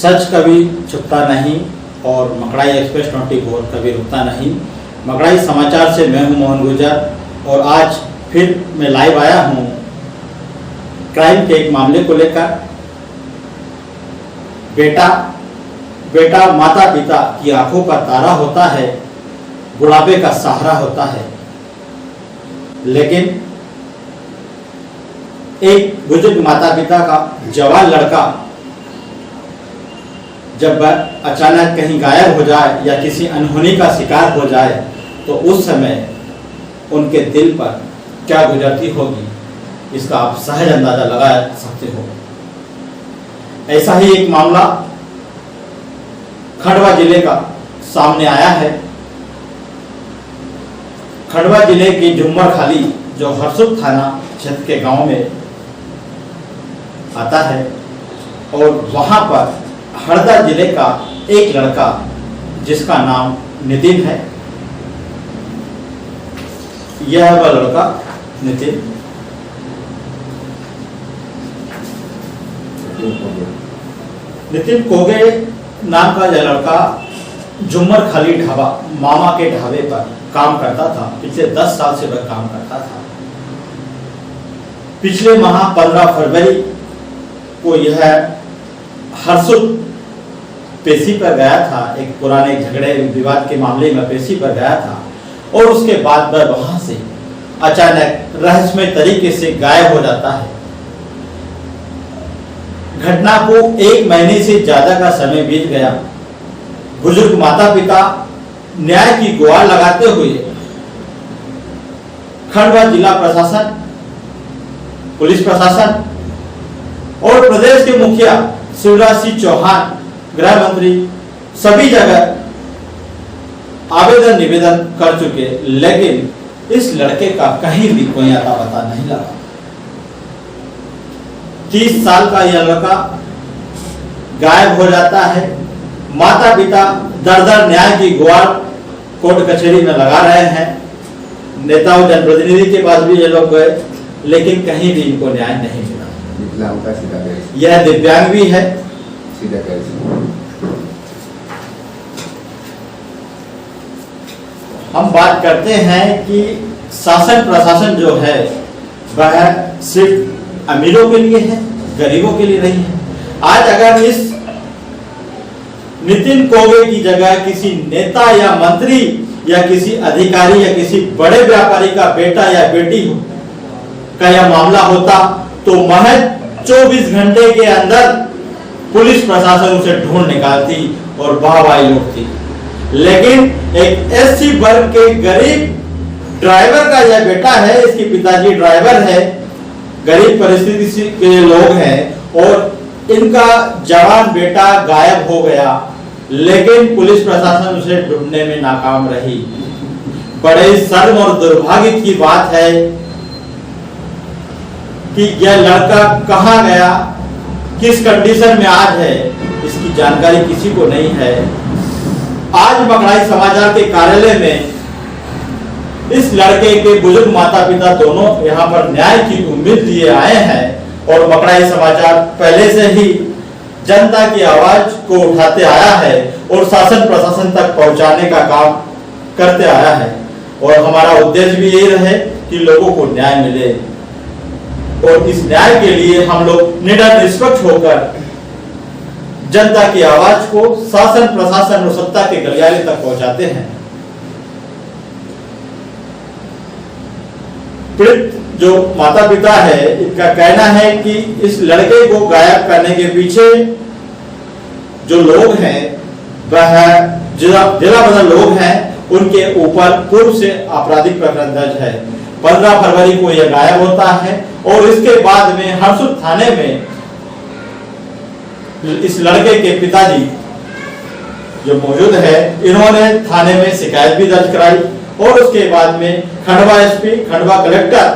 सच कभी छुपता नहीं और मकड़ाई एक्सप्रेस 24 कभी रुकता नहीं। मकड़ाई समाचार से मैं हूं मोहन गुर्जर और आज फिर मैं लाइव आया हूं क्राइम के एक मामले को लेकर। बेटा माता पिता की आंखों का तारा होता है, बुढ़ापे का सहारा होता है, लेकिन एक बुजुर्ग माता पिता का जवान लड़का जब अचानक कहीं गायब हो जाए या किसी अनहोनी का शिकार हो जाए तो उस समय उनके दिल पर क्या गुजरती होगी, इसका आप सहज अंदाजा लगा सकते हो। ऐसा ही एक मामला खंडवा जिले का सामने आया है। खंडवा जिले की झुम्मर खाली जो हरसुद थाना क्षेत्र के गांव में आता है और वहां पर हरदा जिले का एक लड़का जिसका नाम नितिन है, यह वह लड़का नितिन कोगे नाम का यह लड़का झुम्मर खाली ढाबा मामा के ढाबे पर काम करता था। पिछले 10 साल से वह काम करता था। पिछले माह 15 फरवरी को यह हरसुद पेशी पर गया था। एक पुराने झगड़े विवाद के मामले में पेशी पर गया था और उसके बाद वह वहां से अचानक रहस्यमय तरीके से गायब हो जाता है। घटना को 1 महीने से ज्यादा का समय बीत गया। बुजुर्ग माता पिता न्याय की गुहार लगाते हुए खंडवा जिला प्रशासन, पुलिस प्रशासन और प्रदेश के मुखिया शिवराज सिंह चौहान, गृह मंत्री सभी जगह आवेदन निवेदन कर चुके, लेकिन इस लड़के का कहीं भी कोई आता पता नहीं लगा। 30 साल का यह लड़का गायब हो जाता है। माता पिता दर न्याय की गुहार कोर्ट कचहरी में लगा रहे हैं। नेताओं जनप्रतिनिधि के पास भी ये लोग गए, लेकिन कहीं भी इनको न्याय नहीं मिला। यह दिव्यांग भी है। हम बात करते हैं कि शासन प्रशासन जो है वह सिर्फ अमीरों के लिए है, गरीबों के लिए नहीं है। आज अगर इस नितिन कोगे की जगह किसी नेता या मंत्री या किसी अधिकारी या किसी बड़े व्यापारी का बेटा या बेटी का यह मामला होता तो महज 24 घंटे के अंदर पुलिस प्रशासन उसे ढूंढ निकालती और वाहवाही लूटती। लेकिन एक एससी वर्ग के गरीब ड्राइवर का यह बेटा है, इसके पिताजी ड्राइवर है, गरीब परिस्थिति के लोग हैं और इनका जवान बेटा गायब हो गया, लेकिन पुलिस प्रशासन उसे ढूंढने में नाकाम रही। बड़े शर्म और दुर्भाग्य की बात है कि यह लड़का कहां गया, किस कंडीशन में आज है, इसकी जानकारी किसी को नहीं है। आज मकड़ाई समाचार के कार्यालय में इस लड़के के बुजुर्ग माता पिता दोनों यहाँ पर न्याय की उम्मीद लिए आए हैं और मकड़ाई समाचार पहले से ही जनता की आवाज को उठाते आया है और शासन प्रशासन तक पहुंचाने का काम करते आया है। और हमारा उद्देश्य भी यही रहे कि लोगों को न्याय मिले और इस न्याय के लिए हम लोग निडर निष्पक्ष होकर जनता की आवाज को शासन प्रशासन और सत्ता के गलियारे तक पहुंचाते हैं। पीड़ित जो माता पिता है, इनका कहना है कि इस लड़के को गायब करने के पीछे जो लोग हैं वह जिला बदल लोग हैं, उनके ऊपर पूर्व से आपराधिक प्रकरण दर्ज है। 15 फरवरी को यह गायब होता है और इसके बाद में हरसुद थाने में इस लड़के के पिताजी जो मौजूद है, इन्होंने थाने में शिकायत भी दर्ज कराई और उसके बाद में खंडवा एसपी, खंडवा कलेक्टर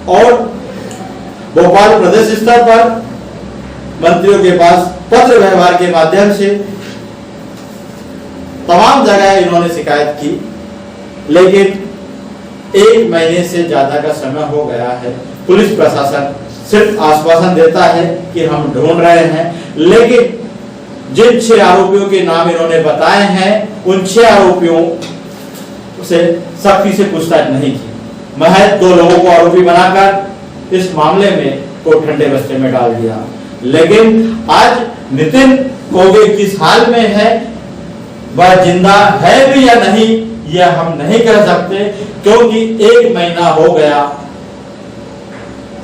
और भोपाल प्रदेश स्तर पर मंत्रियों के पास पत्र व्यवहार के माध्यम से तमाम जगह इन्होंने शिकायत की, लेकिन 1 महीने से ज्यादा का समय हो गया है। पुलिस प्रशासन सिर्फ आश्वासन देता है कि हम ढूंढ रहे हैं, लेकिन जिन 6 आरोपियों के नाम इन्होंने बताए हैं उन 6 आरोपियों से सख्ती से पूछताछ नहीं की, महज 2 लोगों को आरोपी बनाकर इस मामले में को ठंडे बस्ते में डाल दिया। लेकिन आज नितिन कोगे किस हाल में है, वह जिंदा है भी या नहीं, यह हम नहीं कह सकते, क्योंकि 1 महीना हो गया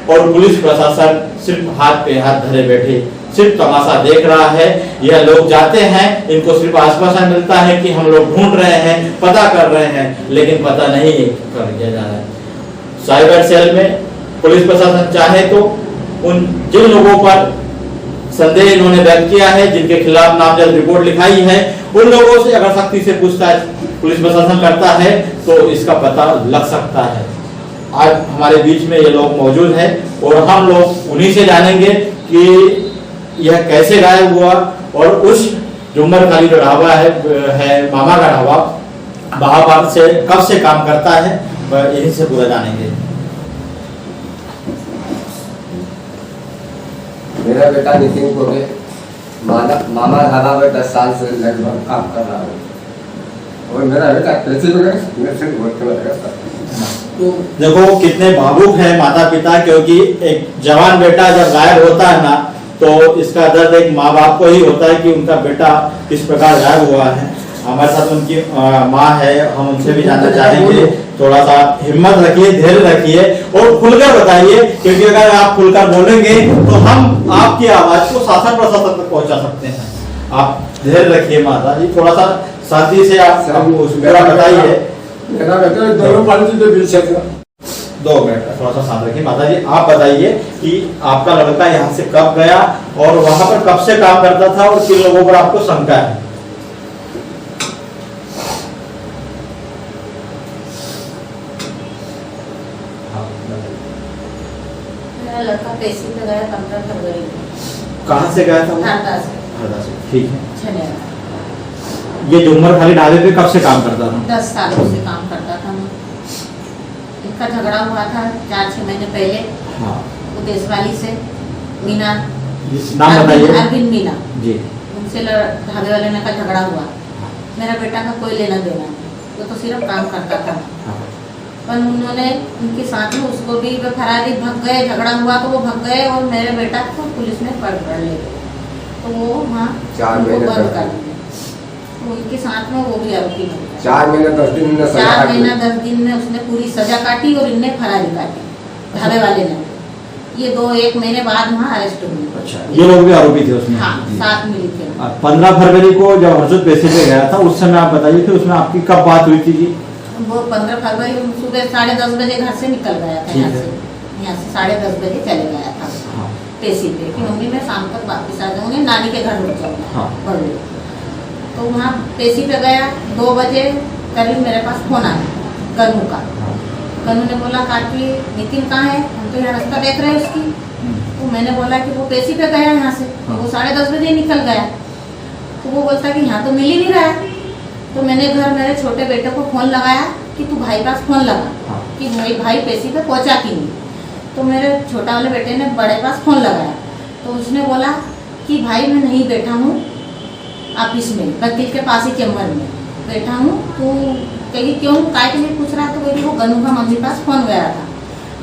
और पुलिस प्रशासन सिर्फ हाथ पे हाथ धरे बैठे सिर्फ तमाशा देख रहा है। यह लोग जाते हैं, इनको सिर्फ आश्वासन मिलता है कि हम लोग ढूंढ रहे हैं, पता कर रहे हैं, लेकिन पता नहीं कर दिया जा रहा है। साइबर सेल में पुलिस प्रशासन चाहे तो उन जिन लोगों पर संदेह इन्होंने व्यक्त किया है, जिनके खिलाफ नामजद रिपोर्ट लिखाई है, उन लोगों से अगर सख्ती से पूछताछ पुलिस प्रशासन करता है तो इसका पता लग सकता है। आज हमारे बीच में ये लोग मौजूद हैं और हम लोग उन्हीं से जानेंगे कि यह कैसे गायब हुआ और उस जुम्मर खाली जो ढाबा है मामा का ढाबा बहाबाद से कब से काम करता है, वह यहीं से पूरा जानेंगे। मेरा बेटा नितिन कोगे मामा ढाबा में 10 साल से लगभग काम कर रहा हूँ और मेरा बेटा कैसे देखो कितने भावुक है माता पिता, क्योंकि एक जवान बेटा जब गायब होता है ना तो इसका दर्द एक माँ बाप को ही होता है कि उनका बेटा किस प्रकार गायब हुआ है। हमारे साथ उनकी माँ है, हम उनसे भी जानना चाहेंगे। थोड़ा सा हिम्मत रखिए, धैर्य रखिए और खुलकर बताइए, क्योंकि अगर आप खुलकर बोलेंगे तो हम आपकी आवाज को शासन प्रशासन तक पहुंचा सकते हैं। आप धैर्य रखिए माता जी, थोड़ा सा शांति से आप बताइए। मेरा बेटा दोनों पार्टी के बीच है। 2 मिनट थोड़ा सा शांत रखिए। माता जी आप बताइए कि आपका लड़का यहाँ से कब गया और वहां पर कब से काम करता था और किन लोगों पर आपको शंका है? मेरा लड़का पेशी पे गया 15 फरवरी को। कहाँ से गया था वो? हरदा से। हरदा से, ठीक है। छनेरा। ये जुम्मर खाली ढाबे पे कब से काम करता था? 10 सालों से काम करता था। इनका झगड़ा हुआ था 4-6 महीने पहले। हाँ। उदेश वाली से मीना, नाम बताइए। अरविंद मीना जी। उनसे ढाबे वाले ने का झगड़ा हुआ। मेरा बेटा का कोई लेना देना नहीं, वो तो सिर्फ काम करता था। हाँ। पर उन्होंने उनके साथ में उसको भी फरारी भग गए, झगड़ा हुआ तो वो भग गए और मेरे बेटा को पुलिस में पकड़ ले गए, तो वो वहाँ 4 महीने बंद कर दिया। उनके साथ में वो भी आरोपी बन गया। 4 महीने 10 दिन में 4 महीना 10 दिन में उसने पूरी सजा काटी और इनने फरारी काटी ढाबे वाले ने। ये 1 महीने बाद वहाँ अरेस्ट हुए। अच्छा, ये लोग भी आरोपी थे उसमें? हाँ, साथ मिली थे। 15 फरवरी को जब हर्षद पेशी पे गया था उस समय आप बताइए कि उसमें आपकी कब बात हुई थी जी? वो 15 फरवरी सुबह 10:30 बजे घर से निकल गया था। यहाँ से 10:30 बजे चले गया था। हाँ। पेशी पे कि मम्मी मैं शाम तक वापस आ जाऊंगी, नानी के घर रुक जाऊंगा। हाँ। तो वहाँ पेशी पे गया 2 बजे करीब मेरे पास फोन आया गनू का। गनू ने बोला काकी नितिन कहाँ है, हम तो यहाँ रास्ता देख रहे हैं उसकी। तो मैंने बोला कि वो पेशी पे गया यहाँ से, तो वो 10:30 बजे निकल गया। तो वो बोलता कि यहाँ तो मिल ही नहीं रहा है। तो मैंने घर मेरे छोटे बेटे को फोन लगाया कि तू भाई पास फोन लगा कि भाई पेशी पे पहुँचा कि नहीं। तो मेरे छोटा वाले बेटे ने बड़े पास फोन लगाया, तो उसने बोला कि भाई मैं नहीं बैठा हूँ ऑफिस में, वकील के पास ही चैम्बर में बैठा हूँ। तो कही क्यों काय के लिए पूछ रहा है? तो कही वो गनू का मम्मी पास फोन गया था,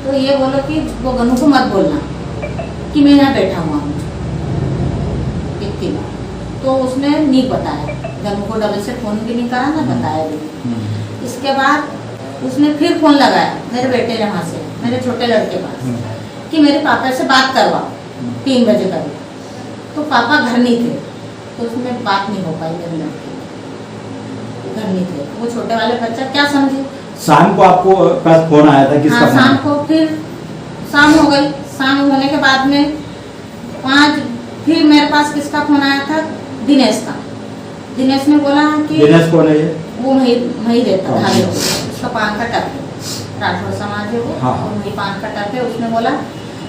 तो ये बोलो कि वो गनू को मत बोलना कि मैं यहाँ बैठा हुआ हूँ। तो उसने नहीं बताया, गनू को डबल से फोन भी नहीं करा ना बताया भी। इसके बाद उसने फिर फोन लगाया मेरे बेटे ने वहाँ से, मेरे छोटे लड़के पास, कि मेरे पापा से बात करवाओ 3 बजे करीब। तो पापा घर नहीं थे, तो उसमें बात नहीं हो पाई। मेरे लड़के घर नहीं थे, वो छोटे वाले बच्चा क्या समझे। शाम को आपको पास फोन आया था? किसका? हाँ, शाम को फिर शाम हो गई। शाम होने के बाद में 5 फिर मेरे पास किसका फोन आया था? दिनेश का। दिनेश ने बोला कि दिनेश कौन है ये? वो वही रहता था, उसका पान का टप है, राठौर समाज है वो। हाँ। वही पान का टप है। उसने बोला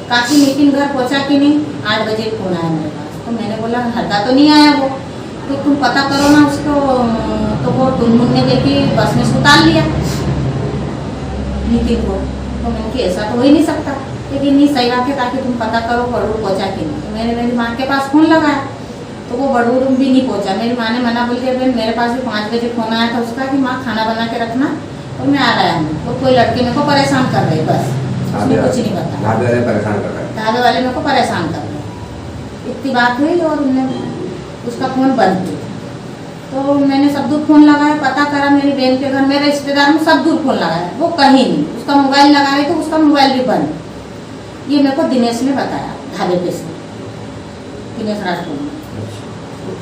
काकी नितिन घर पहुंचा कि नहीं? 8 बजे फोन आया मेरे पास। तो मैंने बोला हरदा तो नहीं आया वो, तो तुम पता करो ना उसको। तो वो टुनमुन ने देखी बस में सुताल लिया नितिन को। तो मैंने कि ऐसा तो हो ही नहीं सकता, लेकिन नहीं सही बात है, ताकि तुम पता करो पढ़ो पहुंचा कि नहीं। तो मैंने मेरी माँ के पास फोन लगाया, तो वो बड़ू भी नहीं पहुंचा। मेरी माँ ने मना बोल दिया, बहन मेरे पास भी 5 बजे फोन आया था उसका कि माँ खाना बना के रखना और मैं आ रहा हूँ। तो कोई लड़के मेरे को परेशान कर रही, बस उसने कुछ नहीं बताया। ढाबे वाले परेशान कर रहे हैं, ढाबे वाले मेरे को परेशान कर रहे। इतनी बात हुई और उनने उसका फ़ोन बंद किया। तो मैंने सब दूर फ़ोन लगाया, पता करा मेरी बहन के घर, मेरे रिश्तेदार में सब दूर फ़ोन लगाया, वो कहीं नहीं। उसका मोबाइल लगा रहे तो उसका मोबाइल भी बंद। ये मेरे को दिनेश ने बताया, ढाबे पे से, दिनेश राजपूत ने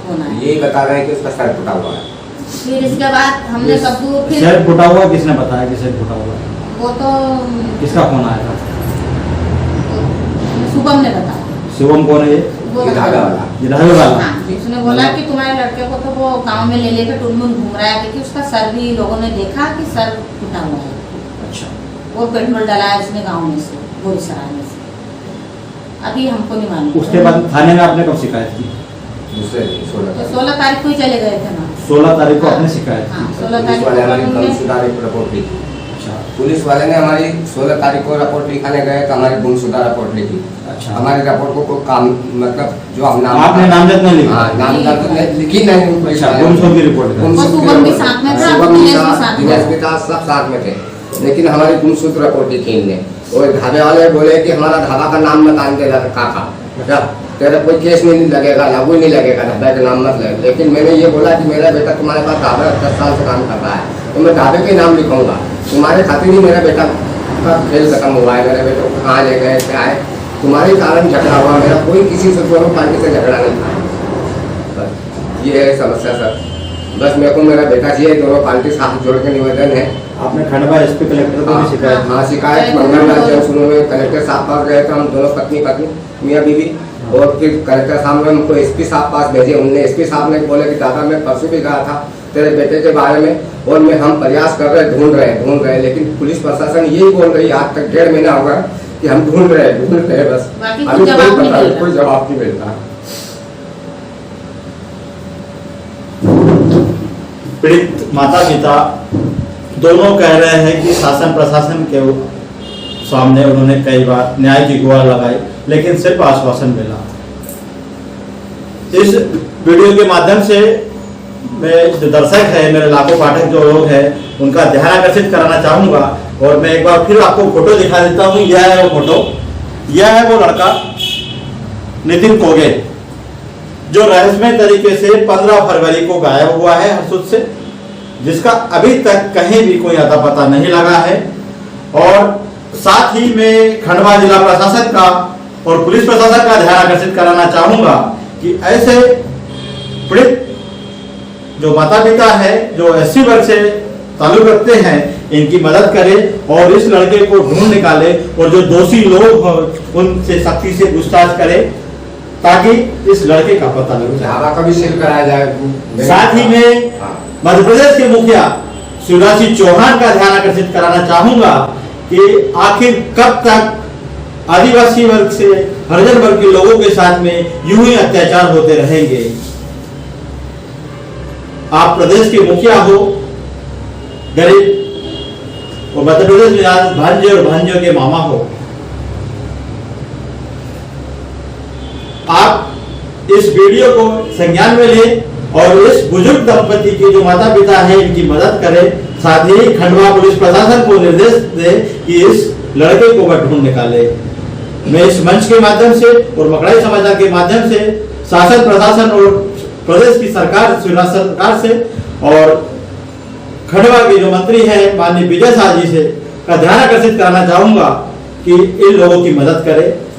फोन आया। यही बता रहे हैं कि उसका सर फुटा हुआ है। फिर इसके बाद हमने सब दूर फिर सर फुटा हुआ किसने बताया कि सर फुटा हुआ? वो तो किसका फोन आया था? शुभम ने बताया। शिवम कौन है ये? वो ये ढाबा वाला। ये ढाबे वाला? हाँ, उसने बोला कि तुम्हारे लड़के को तो वो गांव में ले लेकर टुनमुन घूम रहा है, क्योंकि उसका सर भी लोगों ने देखा कि सर फुटा हुआ है। अच्छा। वो पेट्रोल डलाया उसने गांव में से, बोरीसराय में से। अभी हमको नहीं मालूम। उसके बाद थाने में आपने कब शिकायत की? दूसरे दिन 16 तारीख को ही चले गए थे ना। 16 तारीख को आपने शिकायत हाँ, की? 16 पुलिस तारीख वाले को हमारी उन्होंने- गुमशुदा रिपोर्ट लिखी। अच्छा। पुलिस वाले ने हमारी 16 तारीख को रिपोर्ट लिखाने गए तो हमारी गुमशुदा रिपोर्ट लिखी। अच्छा। हमारी रिपोर्ट को कोई काम, मतलब जो हम नाम, आपने नामजद नहीं लिखा? हाँ, नामजद ने लिखी नहीं पुलिस अच्छा, वाले। गुमशुदा की रिपोर्ट है। और शुभम भी साथ में था, शुभम भी दिनेश भी था, साथ में दिनेश था। भी था, सब साथ में थे। लेकिन हमारी गुमशुदा रिपोर्ट लिखी इनने। और ढाबे वाले बोले कि हमारा ढाबा का नाम मत आने देगा काका, बेटा तेरा कोई केस नहीं लगेगा, लागू नहीं लगेगा, ढाबे का नाम मत लगे। लेकिन मैंने ये बोला कि मेरा बेटा तुम्हारे पास ढाबा 10 साल से काम कर रहा है, तो मैं ढाबे के नाम लिखूंगा। तुम्हारे खातिर ही मेरा बेटा का खेल खत्म हुआ है, मेरे बेटे को कहाँ ले गए, क्या है, तुम्हारे कारण झगड़ा हुआ। मेरा कोई किसी से दोनों पार्टी से झगड़ा नहीं था। बस ये है समस्या सर। बस मेरे को मेरा बेटा चाहिए। दोनों पार्टी से हाथ जोड़ के निवेदन है। आपने खंडवा एसपी कलेक्टर को भी शिकायत? हाँ, शिकायत मंगलवार जब सुनो में कलेक्टर साहब पास गए थे हम दोनों पत्नी मियाँ बीवी। और फिर कलेक्टर साहब ने हमको एसपी साहब पास भेजे। उनने एसपी साहब ने बोले कि दादा मैं परसों भी कहा था तेरे बेटे के बारे में, और मैं हम प्रयास कर रहे, ढूंढ रहे, लेकिन पुलिस प्रशासन यही बोल रही है आज तक 1.5 महीना होगा कि हम ढूंढ रहे हैं बस। बाकी अभी कोई जवाब नहीं मिल रहा। कोई जवाब नहीं मिलता। पीड़ित माता पिता दोनों कह रहे हैं कि शासन प्रशासन के सामने उन्होंने कई बार न्याय की गुहार लगाई, लेकिन सिर्फ आश्वासन मिला। इस वीडियो के माध्यम से मैं जो दर्शक है, मेरे लाखों पाठक जो लोग हैं, उनका ध्यान आकर्षित कराना चाहूंगा। और मैं एक बार फिर आपको फोटो दिखा देता हूँ। यह है वो फोटो, यह है वो लड़का नितिन कोगे, जो रहस्यमय तरीके से 15 फरवरी को गायब हुआ है हरसुद से, जिसका अभी तक कहीं भी कोई अता पता नहीं लगा है। और साथ ही में खंडवा जिला प्रशासन का और पुलिस प्रशासन का ध्यान आकर्षित कराना चाहूंगा कि ऐसे पीड़ित जो माता पिता है, जो एससी वर्ग से ताल्लुक रखते हैं, इनकी मदद करें और इस लड़के को ढूंढ निकाले, और जो दोषी लोग हैं उनसे सख्ती से पूछताछ करें ताकि इस लड़के का पता लग जाए। ढाबा का भी सील कराया जाए। साथ ही में मध्य प्रदेश के मुखिया शिवराज सिंह चौहान का ध्यान आकर्षित कराना चाहूंगा कि आखिर कब तक आदिवासी वर्ग से हरिजन वर्ग के लोगों के साथ में यूं ही अत्याचार होते रहेंगे। आप प्रदेश के मुखिया हो, गरीब और मध्य प्रदेश में भांजे और भांजियों के मामा हो, आप इस वीडियो को संज्ञान में लें और इस बुजुर्ग दंपति के जो माता पिता हैं इनकी मदद करें। साथ ही खंडवा पुलिस प्रशासन को निर्देश दें कि इस लड़के को वह ढूंढ निकाले। मैं इस मंच के माध्यम से और मकड़ाई समाचार के माध्यम से शासन प्रशासन और प्रदेश की सरकार, सरकार से और खंडवा के जो मंत्री हैं माननीय विजय शाह जी से का ध्यान आकर्षित कराना चाहूंगा कि इन लोगों की मदद करें।